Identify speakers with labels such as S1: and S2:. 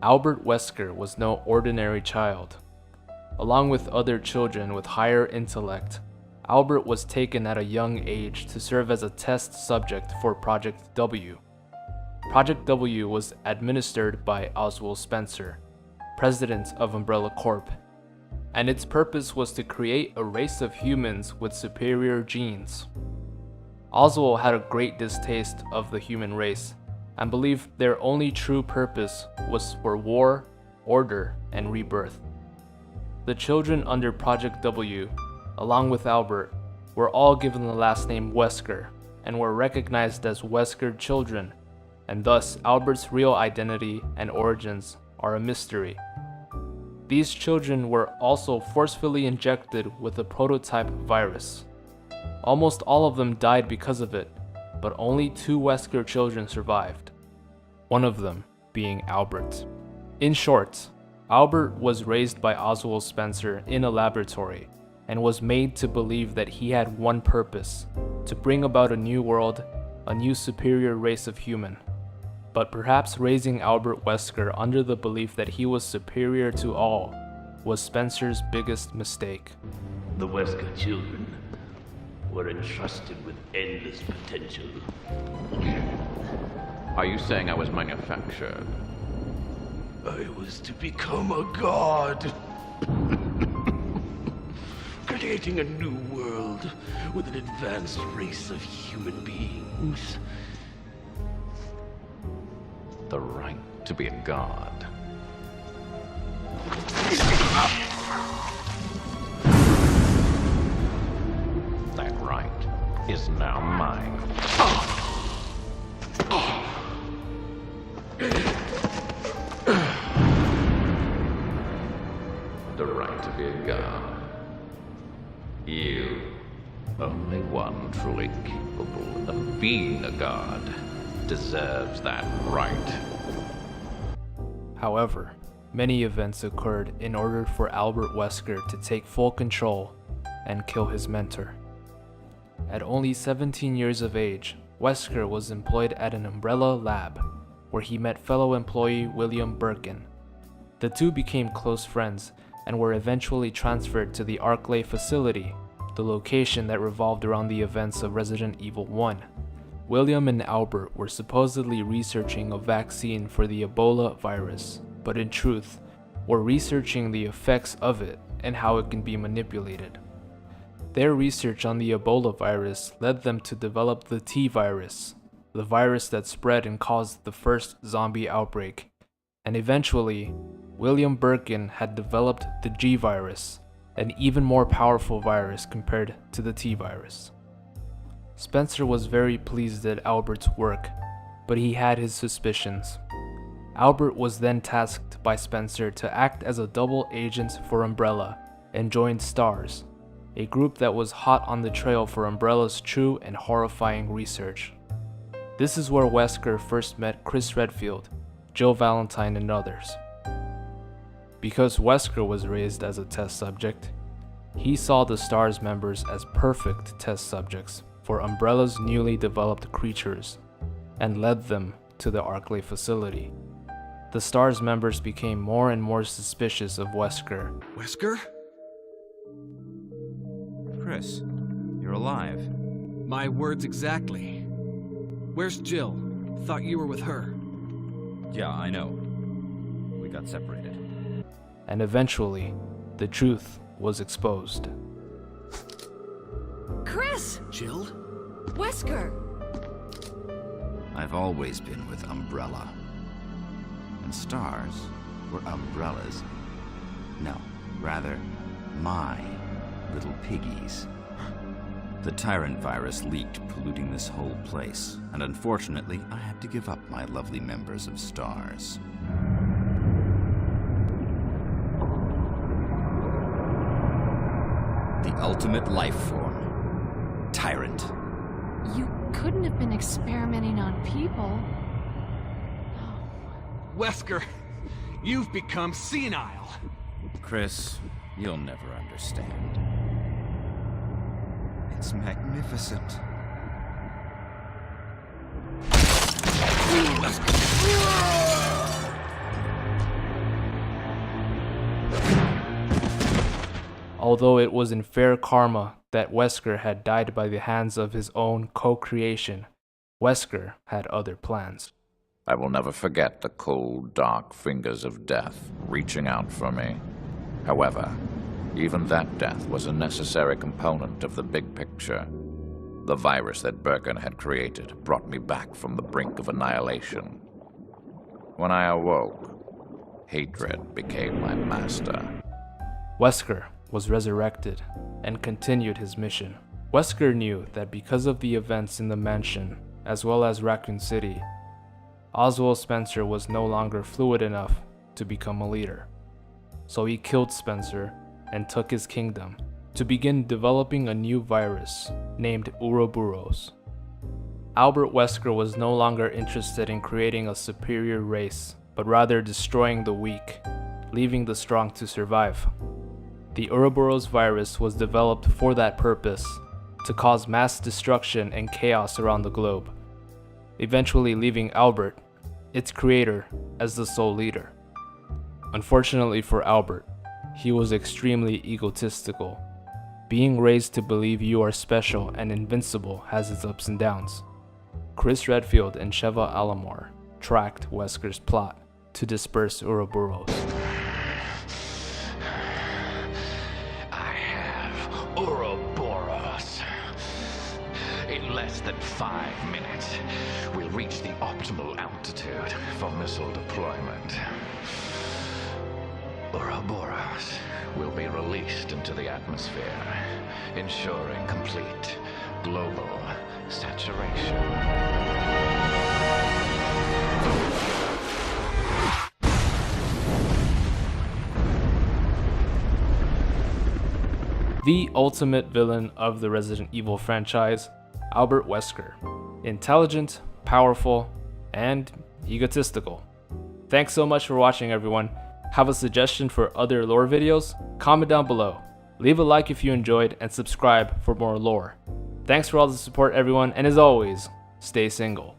S1: Albert Wesker was no ordinary child. Along with other children with higher intellect, Albert was taken at a young age to serve as a test subject for Project W. Project W was administered by Oswald Spencer, president of Umbrella Corp., and its purpose was to create a race of humans with superior genes. Oswald had a great distaste of the human race and believed their only true purpose was for war, order, and rebirth. The children under Project W, along with Albert, were all given the last name Wesker and were recognized as Wesker children, and thus Albert's real identity and origins are a mystery. These children were also forcefully injected with a prototype virus. Almost all of them died because of it, but only 2 Wesker children survived, one of them being Albert. In short, Albert was raised by Oswald Spencer in a laboratory and was made to believe that he had one purpose: to bring about a new world, a new superior race of human. But perhaps raising Albert Wesker under the belief that he was superior to all was Spencer's biggest mistake.
S2: The Wesker children were entrusted with endless potential.
S3: Are you saying I was manufactured?
S2: I was to become a god. Creating a new world with an advanced race of human beings.
S3: The right to be a god. That right is now mine. The right to be a god. You, only one truly capable of being a god, deserves that right.
S1: However, many events occurred in order for Albert Wesker to take full control and kill his mentor. At only 17 years of age, Wesker was employed at an Umbrella lab, where he met fellow employee William Birkin. The two became close friends and were eventually transferred to the Arklay facility, the location that revolved around the events of Resident Evil 1. William and Albert were supposedly researching a vaccine for the Ebola virus, but in truth, were researching the effects of it and how it can be manipulated. Their research on the Ebola virus led them to develop the T virus, the virus that spread and caused the first zombie outbreak, and eventually, William Birkin had developed the G virus, an even more powerful virus compared to the T virus. Spencer was very pleased at Albert's work, but he had his suspicions. Albert was then tasked by Spencer to act as a double agent for Umbrella and joined STARS, a group that was hot on the trail for Umbrella's true and horrifying research. This is where Wesker first met Chris Redfield, Jill Valentine, and others. Because Wesker was raised as a test subject, he saw the STARS members as perfect test subjects for Umbrella's newly developed creatures, and led them to the Arklay facility. The STARS members became more and more suspicious of Wesker.
S4: Wesker?
S5: Chris, you're alive.
S4: My words exactly. Where's Jill? Thought you were with her.
S5: Yeah, I know. We got separated.
S1: And eventually, the truth was exposed.
S6: Chris!
S4: Jill?
S6: Wesker!
S5: I've always been with Umbrella. And STARS were Umbrella's. No, rather, my little piggies. The Tyrant virus leaked, polluting this whole place, and unfortunately, I had to give up my lovely members of STARS. The ultimate life form. Tyrant.
S6: You couldn't have been experimenting on people.
S4: Wesker, you've become senile.
S5: Chris, you'll never understand. It's magnificent.
S1: although it was in fair karma that Wesker had died by the hands of his own co-creation, Wesker had other plans.
S3: I will never forget the cold, dark fingers of death reaching out for me. However, even that death was a necessary component of the big picture. The virus that Birkin had created brought me back from the brink of annihilation. When I awoke, hatred became my master.
S1: Wesker was resurrected and continued his mission. Wesker knew that because of the events in the mansion, as well as Raccoon City, Oswald Spencer was no longer fluid enough to become a leader. So he killed Spencer and took his kingdom to begin developing a new virus named Ouroboros. Albert Wesker was no longer interested in creating a superior race, but rather destroying the weak, leaving the strong to survive. The Ouroboros virus was developed for that purpose, to cause mass destruction and chaos around the globe, eventually leaving Albert, its creator, as the sole leader. Unfortunately for Albert, he was extremely egotistical. Being raised to believe you are special and invincible has its ups and downs. Chris Redfield and Sheva Alomar tracked Wesker's plot to disperse Ouroboros.
S2: I have Ouroboros. In less than 5 minutes, we'll reach the optimal altitude for missile deployment. Ouroboros will be released into the atmosphere, ensuring complete global saturation.
S1: The ultimate villain of the Resident Evil franchise, Albert Wesker. Intelligent, powerful, and egotistical. Thanks so much for watching, everyone. Have a suggestion for other lore videos? Comment down below. Leave a like if you enjoyed and subscribe for more lore. Thanks for all the support, everyone, and as always, stay single.